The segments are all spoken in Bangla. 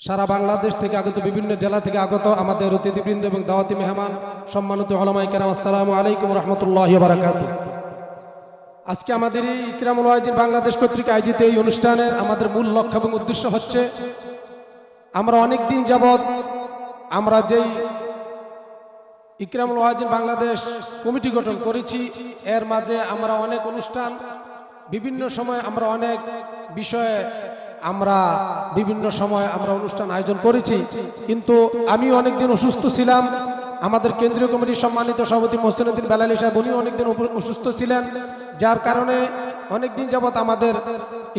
সারা বাংলাদেশ থেকে আগত, বিভিন্ন জেলা থেকে আগত আমাদের অতিথিবৃন্দ এবং দাওয়াতি মেহমান, সম্মানিত উলামায়ে কেরাম, আসসালামু আলাইকুম ওয়া রাহমাতুল্লাহি ওয়া বারাকাতুহু। আজকে আমাদের এই ইকরামুল ওয়াজিন বাংলাদেশ কর্তৃক আয়োজিত এই অনুষ্ঠানের আমাদের মূল লক্ষ্য এবং উদ্দেশ্য হচ্ছে, আমরা অনেক দিন যাবৎ আমরা যেই ইকরামুল ওয়াজিন বাংলাদেশ কমিটি গঠন করেছি, এর মাঝে আমরা অনেক অনুষ্ঠান, বিভিন্ন সময় আমরা অনেক বিষয়ে আমরা বিভিন্ন সময় আমরা অনুষ্ঠান আয়োজন করেছি। কিন্তু আমি অনেকদিন অসুস্থ ছিলাম। আমাদের কেন্দ্রীয় কমিটির সম্মানিত সভাপতি মোহসিন উদ্দিন বেলালী সাহেব, উনি অনেকদিন অসুস্থ ছিলেন, যার কারণে অনেকদিন যাবৎ আমাদের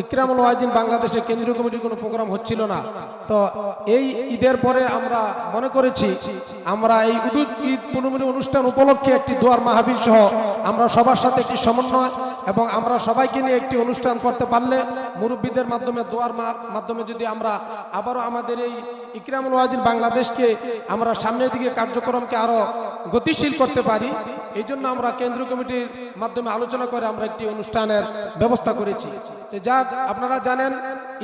ইকরামুল ওয়াজিন বাংলাদেশের কেন্দ্রীয় কমিটির কোনো প্রোগ্রাম হচ্ছিল না। তো এই ঈদের পরে আমরা মনে করেছি আমরা এই ঈদ পুনর্মিলনী অনুষ্ঠান উপলক্ষে একটি দোয়ার মাহফিল সহ আমরা সবার সাথে একটি সমন্বয় এবং আমরা সবাইকে নিয়ে একটি অনুষ্ঠান করতে পারলে, মুরব্বীদের মাধ্যমে দোয়ার মাধ্যমে যদি আমরা আবারও আমাদের এই ইকরামুল ওয়াজিন বাংলাদেশকে আমরা সামনের দিকে কার্যক্রমকে আরো গতিশীল করতে পারি, এই জন্য আমরা কেন্দ্রীয় কমিটির মাধ্যমে আলোচনা করে আমরা একটি অনুষ্ঠানের ব্যবস্থা করেছি। যাক, আপনারা জানেন,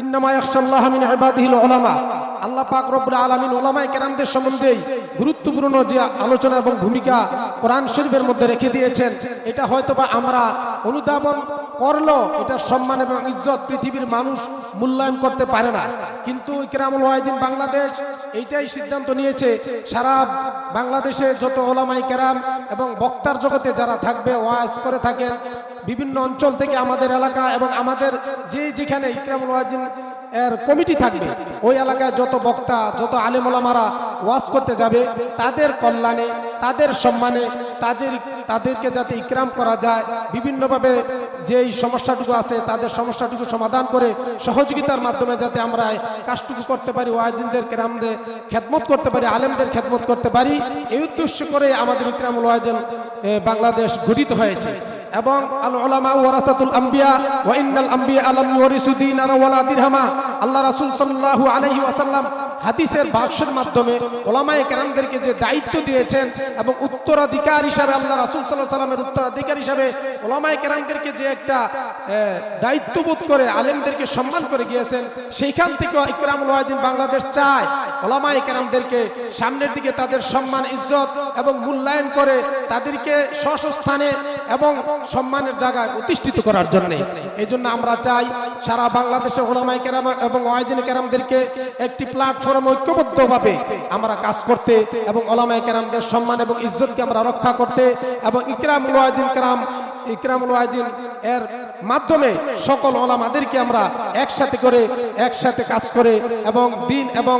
ইন্নামা ইয়াখশাল্লাহা মিন ইবাদিহিল উলামা, আল্লাহ পাক রব্বুল আলামিন উলামায়ে কেরামদের সম্বন্ধে গুরুত্বপূর্ণ যে আলোচনা এবং ভূমিকা কোরআন শরীফের মধ্যে রেখে দিয়েছেন, এটা হয়তোবা আমরা অনুধাবন করলো এটা সম্মান এবং ইজ্জত পৃথিবীর মানুষ মূল্যায়ন করতে পারে না। কিন্তু ইকরামুল ওয়াজিন বাংলাদেশ এইটাই সিদ্ধান্ত নিয়েছে, সারা বাংলাদেশে যত উলামায়ে কেরাম এবং বক্তার জগতে যারা থাকবে, ওয়াজ করে থাকেন বিভিন্ন অঞ্চল থেকে, আমাদের এলাকা এবং আমাদের যেখানে ইকরামুল ওয়াজিন এর কমিটি থাকবে, ওই এলাকায় যত বক্তা, যত আলেম ওলামারা ওয়াজ করতে যাবে, তাদের কল্যাণে, তাদের সম্মানে, তাদেরকে যাতে ইকরাম করা যায়, বিভিন্নভাবে যেই সমস্যাটুকু আছে তাদের সমস্যাটুকু সমাধান করে সহযোগিতার মাধ্যমে যাতে আমরা কাজটুকু করতে পারি, ওয়াজিনদের কেরামদের খেদমত করতে পারি, আলেমদের খেদমত করতে পারি, এই উদ্দেশ্য করে আমাদের ইকরামুল ওয়াজিন বাংলাদেশ গঠিত হয়েছে। এবং আল উলামা ওয়ারাসাতুল আম্বিয়া ওয়া ইন্নাল আম্বিয়া লাম ইউরিসু দীনারা ওয়ালা দিরহামা, আল্লাহ রাসূল সাল্লাল্লাহু আলাইহি ওয়াসাল্লাম হাদিসের ভাষ্যের মাধ্যমে উলামায়ে কেরামদেরকে যে দায়িত্ব দিয়েছেন এবং উত্তরাধিকার হিসাবে আল্লাহ রাসূল সাল্লাল্লাহু আলাইহি ওয়াসাল্লামের উত্তরাধিকার হিসাবে উলামায়ে কেরামদেরকে যে একটা দায়িত্ববোধ করে আলেমদেরকে সম্মান করে গিয়েছেন, সেইখান থেকে ইকরামুল ওয়াজিন বাংলাদেশ চায় উলামায়ে কেরামদেরকে সামনের দিকে তাদের সম্মান, ইজ্জত এবং মূল্যায়ন করে তাদেরকে স্বস্থানে এবং সম্মানের জায়গায় প্রতিষ্ঠিত করার জন্য। এই জন্য আমরা চাই সারা বাংলাদেশে উলামায়ে কেরাম এবং ওয়াজিন কেরামদেরকে একটি প্ল্যাটফর্মে ঐক্যবদ্ধভাবে আমরা কাজ করতে এবং উলামায়ে কেরামদের সম্মান এবং ইজ্জতকে আমরা রক্ষা করতে এবং ইকরামুল ওয়াজিন এর মাধ্যমে সকল উলামাদেরকে আমরা একসাথে কাজ করে এবং দ্বীন এবং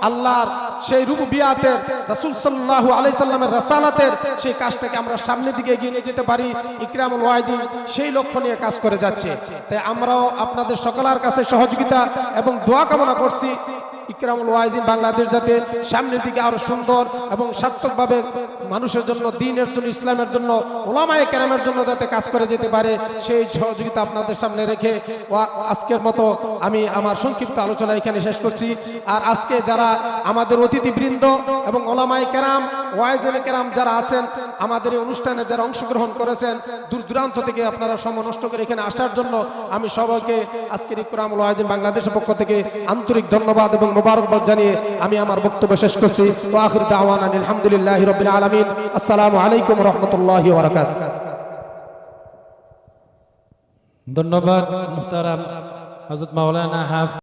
আল্লাহর সেই রুবুবিয়াতের, রাসূল সাল্লাল্লাহু আলাইহি সাল্লামের রাসালাতের সেই কাজটাকে আমরা সামনের দিকে এগিয়ে নিয়ে যেতে পারি। ইকরামুল ওয়াজিন সেই লক্ষ্য নিয়ে কাজ করে যাচ্ছে। তাই আমরাও আপনাদের সকলের কাছে সহযোগিতা এবং দোয়া কামনা করছি, ইকরামুল ওয়াজিন বাংলাদেশ যাতে সামনের দিকে আরো সুন্দর এবং সার্থকভাবে মানুষের জন্য, দ্বীনের জন্য, ইসলামের জন্য, উলামায়ে কেরামের জন্য যাতে কাজ করে যেতে পারে, সেই সহযোগিতা আপনাদের সামনে রেখে আজকের মতো আমি আমার সংক্ষিপ্ত আলোচনা এখানে শেষ করছি। আর আজকে যারা আমাদের অতিথিবৃন্দ এবং উলামায়ে কেরাম, ওয়াজিন কেরাম যারা আছেন, আমাদের এই অনুষ্ঠানে যারা অংশগ্রহণ করেছেন, দূর দূরান্ত থেকে আপনারা সময় নষ্ট করে এখানে আসার জন্য আমি সবাইকে আজকের ইকরামুল ওয়াজিন বাংলাদেশের পক্ষ থেকে আন্তরিক ধন্যবাদ এবং মোবারকবাদ জানিয়ে আমি আমার বক্তব্য শেষ করছি। ওয়া আখিরু দাওয়ানা আলহামদুলিল্লাহি রাব্বিল আলামিন। আসসালামু আলাইকুম ওয়া রাহমাতুল্লাহি ওয়া বারাকাতুহু। ধন্যবাদ মুহতারাম হযরত মাওলানা হাফিজ